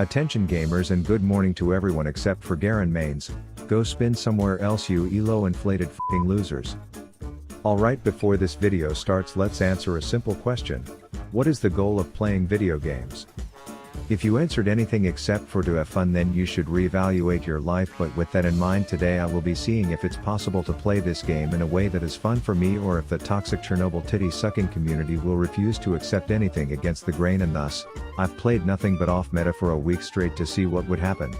Attention gamers and good morning to everyone except for Garen mains, go spin somewhere else you elo inflated f***ing losers. Alright, before this video starts, let's answer a simple question. What is the goal of playing video games? If you answered anything except for to have fun, then you should reevaluate your life, but with that in mind, today I will be seeing if it's possible to play this game in a way that is fun for me, or if the toxic Chernobyl titty sucking community will refuse to accept anything against the grain, and thus, I've played nothing but off meta for a week straight to see what would happen.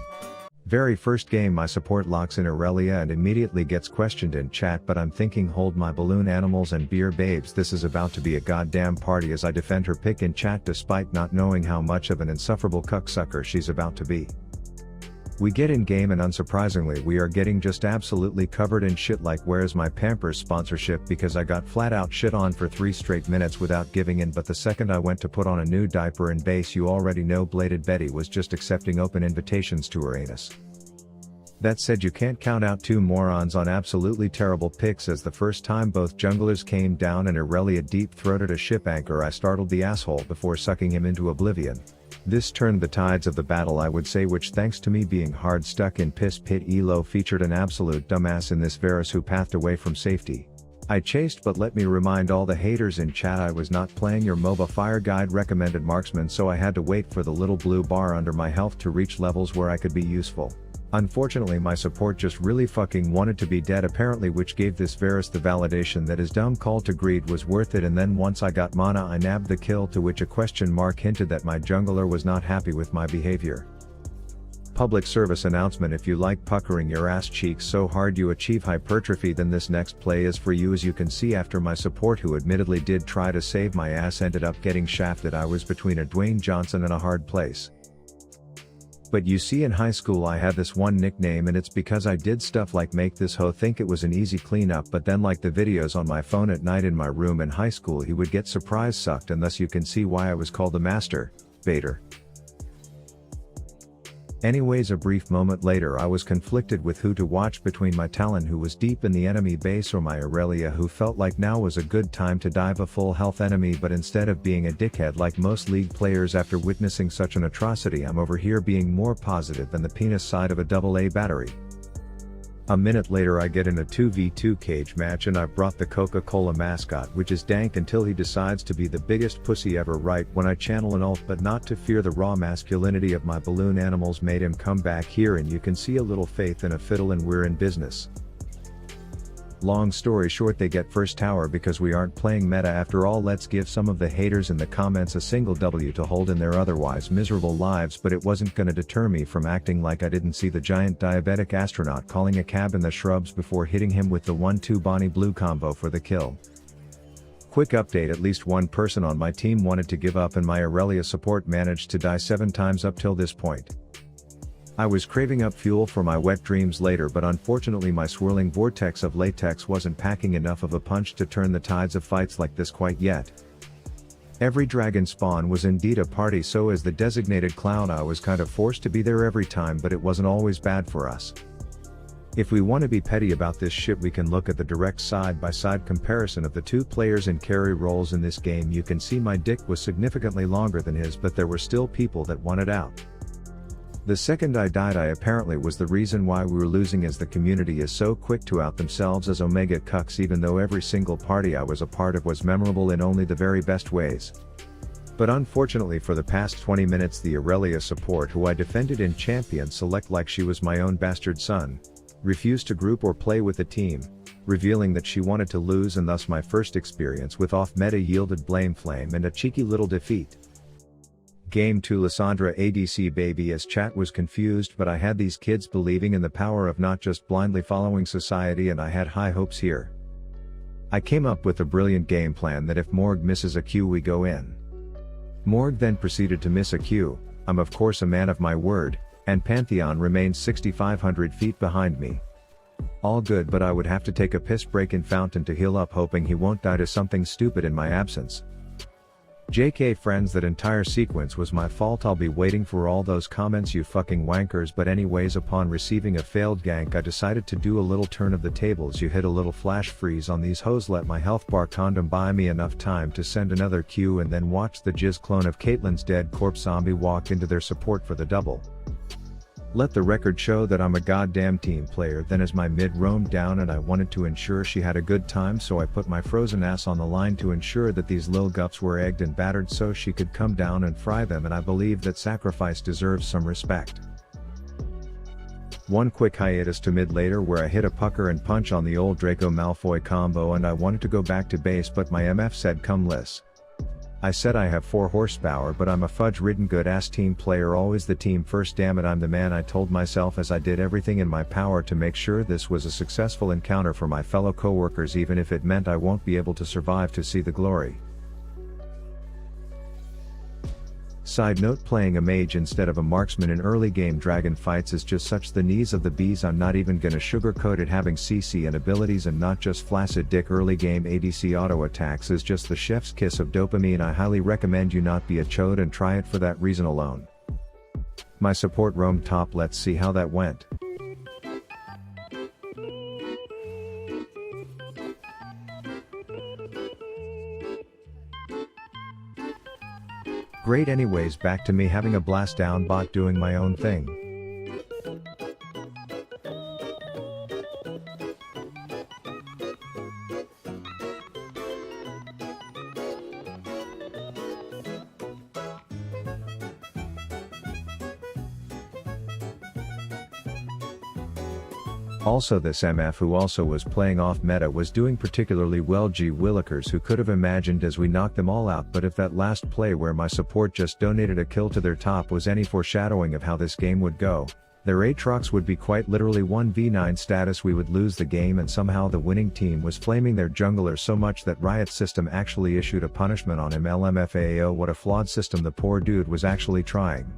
Very first game, my support locks in Irelia and immediately gets questioned in chat, but I'm thinking, hold my balloon animals and beer babes, this is about to be a goddamn party as I defend her pick in chat despite not knowing how much of an insufferable cucksucker she's about to be. We get in game and unsurprisingly we are getting just absolutely covered in shit, like where's my Pampers sponsorship, because I got flat out shit on for 3 straight minutes without giving in, but the second I went to put on a new diaper in base, you already know Bladed Betty was just accepting open invitations to her anus. That said, you can't count out 2 morons on absolutely terrible picks, as the first time both junglers came down and Irelia deep-throated a ship anchor, I startled the asshole before sucking him into oblivion. This turned the tides of the battle, I would say, which, thanks to me being hard stuck in piss pit elo, featured an absolute dumbass in this Varus who pathed away from safety. I chased, but let me remind all the haters in chat, I was not playing your MOBA Fire Guide recommended marksman, so I had to wait for the little blue bar under my health to reach levels where I could be useful. Unfortunately, my support just really fucking wanted to be dead apparently, which gave this Varus the validation that his dumb call to greed was worth it, and then once I got mana I nabbed the kill, to which a question mark hinted that my jungler was not happy with my behavior. Public service announcement: if you like puckering your ass cheeks so hard you achieve hypertrophy, then this next play is for you. As you can see, after my support, who admittedly did try to save my ass, ended up getting shafted, I was between a Dwayne Johnson and a hard place. But you see, in high school I had this one nickname, and it's because I did stuff like make this hoe think it was an easy cleanup, but then like the videos on my phone at night in my room in high school, he would get surprise sucked, and thus you can see why I was called the master baiter. Anyways, a brief moment later I was conflicted with who to watch between my Talon, who was deep in the enemy base, or my Irelia, who felt like now was a good time to dive a full health enemy, but instead of being a dickhead like most league players after witnessing such an atrocity, I'm over here being more positive than the penis side of a AA battery. A minute later I get in a 2v2 cage match, and I brought the Coca-Cola mascot, which is dank until he decides to be the biggest pussy ever. Right when I channel an ult, but not to fear, the raw masculinity of my balloon animals made him come back here, and you can see a little faith in a fiddle, and we're in business. Long story short, they get first tower because we aren't playing meta after all. Let's give some of the haters in the comments a single W to hold in their otherwise miserable lives, but it wasn't gonna deter me from acting like I didn't see the giant diabetic astronaut calling a cab in the shrubs before hitting him with the 1-2 Bonnie Blue combo for the kill. Quick update: at least one person on my team wanted to give up, and my Irelia support managed to die 7 times up till this point. I was craving up fuel for my wet dreams later, but unfortunately my swirling vortex of latex wasn't packing enough of a punch to turn the tides of fights like this quite yet. Every dragon spawn was indeed a party, so as the designated clown I was kind of forced to be there every time, but it wasn't always bad for us. If we want to be petty about this shit, we can look at the direct side-by-side comparison of the 2 players in carry roles in this game. You can see my dick was significantly longer than his, but there were still people that wanted out. The second I died, I apparently was the reason why we were losing, as the community is so quick to out themselves as omega cucks, even though every single party I was a part of was memorable in only the very best ways. But unfortunately, for the past 20 minutes, the Irelia support, who I defended in champion select like she was my own bastard son, refused to group or play with the team, revealing that she wanted to lose, and thus my first experience with off-meta yielded blame flame and a cheeky little defeat. Game 2, Lissandra ADC baby, as chat was confused, but I had these kids believing in the power of not just blindly following society, and I had high hopes here. I came up with a brilliant game plan that if Morg misses a Q we go in. Morg then proceeded to miss a Q. I'm of course a man of my word, and Pantheon remains 6,500 feet behind me. All good, but I would have to take a piss break in fountain to heal up, hoping he won't die to something stupid in my absence. JK friends, that entire sequence was my fault. I'll be waiting for all those comments, you fucking wankers. But anyways, upon receiving a failed gank, I decided to do a little turn of the tables. You hit a little flash freeze on these hoes, let my health bar condom buy me enough time to send another Q, and then watch the jizz clone of Caitlyn's dead corpse zombie walk into their support for the double. Let the record show that I'm a goddamn team player. Then as my mid roamed down and I wanted to ensure she had a good time, so I put my frozen ass on the line to ensure that these lil gups were egged and battered so she could come down and fry them, and I believe that sacrifice deserves some respect. One quick hiatus to mid later where I hit a pucker and punch on the old Draco Malfoy combo, and I wanted to go back to base but my MF said come Liss. I said I have 4 horsepower, but I'm a fudge-ridden good-ass team player, always the team first, damn it I'm the man, I told myself as I did everything in my power to make sure this was a successful encounter for my fellow coworkers, even if it meant I won't be able to survive to see the glory. Side note, playing a mage instead of a marksman in early game dragon fights is just such the knees of the bees. I'm not even gonna sugarcoat it. Having CC and abilities and not just flaccid dick early game ADC auto attacks is just the chef's kiss of dopamine. I highly recommend you not be a chode and try it for that reason alone. My support roamed top, let's see how that went. Great, anyways, back to me having a blast down bot doing my own thing. Also, this MF who also was playing off meta was doing particularly well. Gee willikers, who could have imagined as we knocked them all out. But if that last play where my support just donated a kill to their top was any foreshadowing of how this game would go, their Aatrox would be quite literally 1v9 status. We would lose the game, and somehow the winning team was flaming their jungler so much that Riot System actually issued a punishment on him. LMFAO, what a flawed system. The poor dude was actually trying.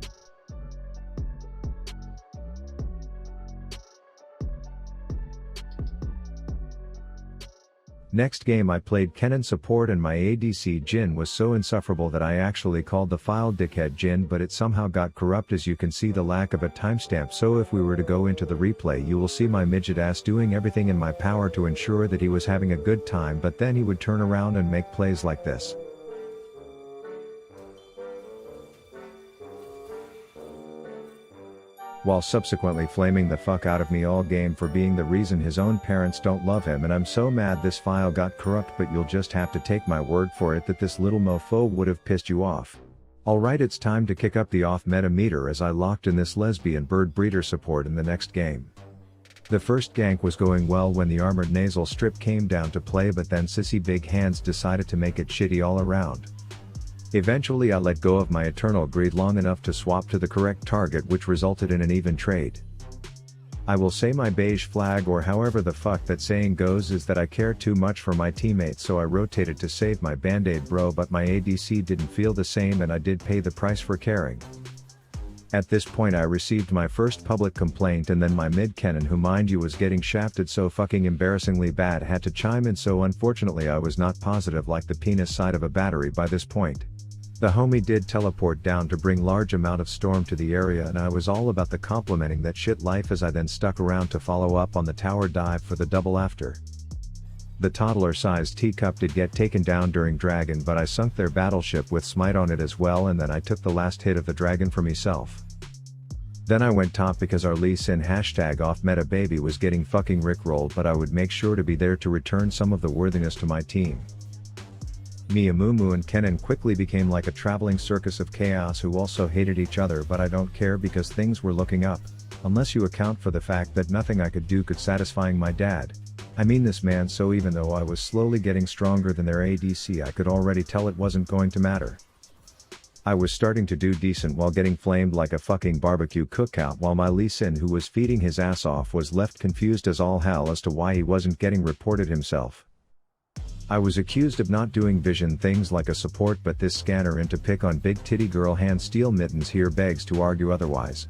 Next game I played Kennen support, and my ADC Jhin was so insufferable that I actually called the file dickhead Jhin, but it somehow got corrupt, as you can see the lack of a timestamp. So if we were to go into the replay, you will see my midget ass doing everything in my power to ensure that he was having a good time, but then he would turn around and make plays like this. While subsequently flaming the fuck out of me all game for being the reason his own parents don't love him. And I'm so mad this file got corrupt, but you'll just have to take my word for it that this little mofo would have pissed you off. Alright, it's time to kick up the off meta meter as I locked in this lesbian bird breeder support in the next game. The first gank was going well when the armored nasal strip came down to play, but then sissy big hands decided to make it shitty all around. Eventually I let go of my eternal greed long enough to swap to the correct target, which resulted in an even trade. I will say my beige flag, or however the fuck that saying goes, is that I care too much for my teammates, so I rotated to save my band-aid bro, but my ADC didn't feel the same and I did pay the price for caring. At this point I received my first public complaint, and then my mid Kennen, who mind you was getting shafted so fucking embarrassingly bad, had to chime in. So unfortunately I was not positive like the penis side of a battery by this point. The homie did teleport down to bring large amount of storm to the area, and I was all about the complimenting that shit life as I then stuck around to follow up on the tower dive for the double after. The toddler-sized teacup did get taken down during dragon, but I sunk their battleship with smite on it as well, and then I took the last hit of the dragon for myself. Then I went top because our Lee Sin #off-meta baby was getting fucking rickrolled, but I would make sure to be there to return some of the worthiness to my team. Miamumu and Kennen quickly became like a traveling circus of chaos who also hated each other, but I don't care because things were looking up, unless you account for the fact that nothing I could do could satisfying my dad. I mean this man, so even though I was slowly getting stronger than their ADC, I could already tell it wasn't going to matter. I was starting to do decent while getting flamed like a fucking barbecue cookout, while my Lee Sin, who was feeding his ass off, was left confused as all hell as to why he wasn't getting reported himself. I was accused of not doing vision things like a support, but this scanner in to pick on big titty girl hand steel mittens here begs to argue otherwise.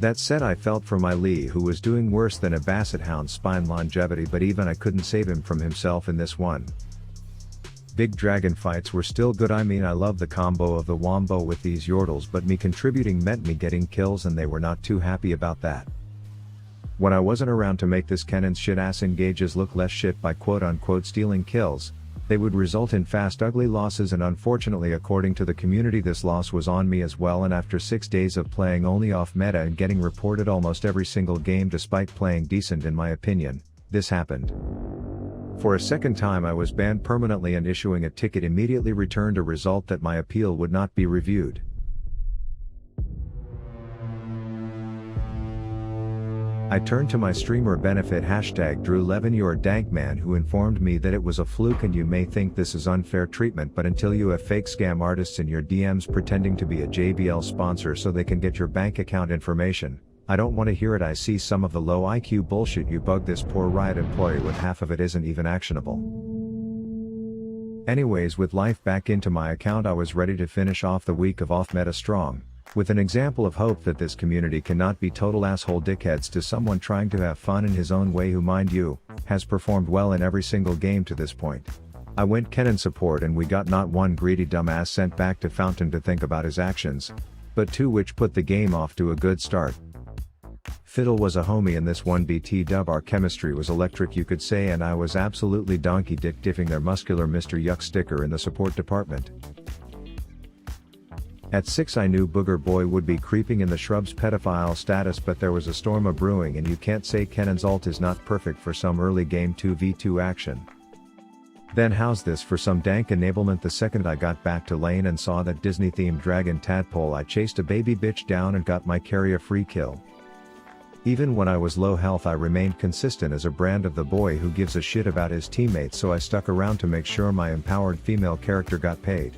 That said, I felt for my Lee, who was doing worse than a basset hound spine longevity, but even I couldn't save him from himself in this one. Big dragon fights were still good. I mean, I love the combo of the wombo with these yordles, but me contributing meant me getting kills and they were not too happy about that. When I wasn't around to make this Kennen's shit ass engages look less shit by quote unquote stealing kills, they would result in fast ugly losses, and unfortunately according to the community this loss was on me as well, and after 6 days of playing only off meta and getting reported almost every single game despite playing decent in my opinion, this happened. For a second time I was banned permanently, and issuing a ticket immediately returned a result that my appeal would not be reviewed. I turned to my streamer benefit #Drew11 your dank man, who informed me that it was a fluke and you may think this is unfair treatment, but until you have fake scam artists in your DMs pretending to be a JBL sponsor so they can get your bank account information, I don't want to hear it. I see some of the low IQ bullshit you bug this poor Riot employee with, half of it isn't even actionable. Anyways, with life back into my account I was ready to finish off the week of off meta strong, with an example of hope that this community cannot be total asshole dickheads to someone trying to have fun in his own way who, mind you, has performed well in every single game to this point. I went Kennen support and we got not one greedy dumbass sent back to Fountain to think about his actions, but two which put the game off to a good start. Fiddle was a homie in this 1BT dub. Our chemistry was electric you could say, and I was absolutely donkey dick diffing their muscular Mr. Yuck sticker in the support department. At 6 I knew Booger Boy would be creeping in the shrubs pedophile status, but there was a storm a brewing and you can't say Kennen's ult is not perfect for some early game 2v2 action. Then how's this for some dank enablement? The second I got back to lane and saw that Disney themed dragon tadpole, I chased a baby bitch down and got my carry a free kill. Even when I was low health I remained consistent as a brand of the boy who gives a shit about his teammates, so I stuck around to make sure my empowered female character got paid.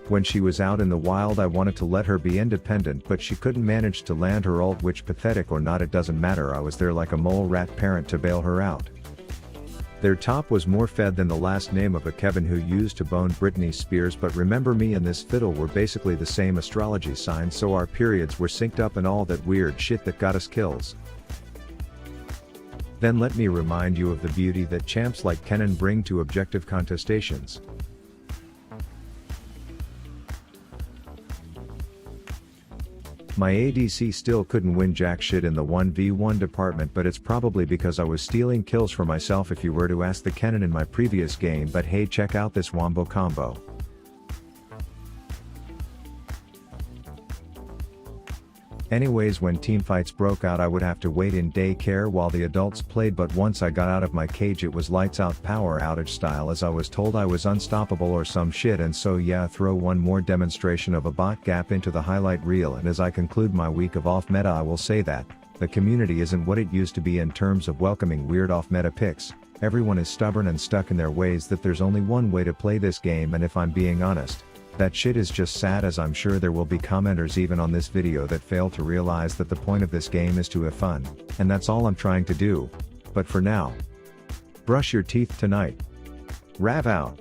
When she was out in the wild I wanted to let her be independent, but she couldn't manage to land her ult, which, pathetic or not it doesn't matter, I was there like a mole rat parent to bail her out. Their top was more fed than the last name of a Kevin who used to bone Britney Spears, but remember me and this fiddle were basically the same astrology sign, so our periods were synced up and all that weird shit that got us kills. Then let me remind you of the beauty that champs like Kennen bring to objective contestations. My ADC still couldn't win jack shit in the 1v1 department, but it's probably because I was stealing kills for myself if you were to ask the Kennen in my previous game. But hey, check out this wombo combo. Anyways, when teamfights broke out I would have to wait in daycare while the adults played, but once I got out of my cage it was lights out power outage style, as I was told I was unstoppable or some shit. And so yeah, throw one more demonstration of a bot gap into the highlight reel. And as I conclude my week of off meta I will say that the community isn't what it used to be in terms of welcoming weird off meta picks. Everyone is stubborn and stuck in their ways that there's only one way to play this game, and if I'm being honest, that shit is just sad, as I'm sure there will be commenters even on this video that fail to realize that the point of this game is to have fun, and that's all I'm trying to do. But for now, brush your teeth tonight. Rav out.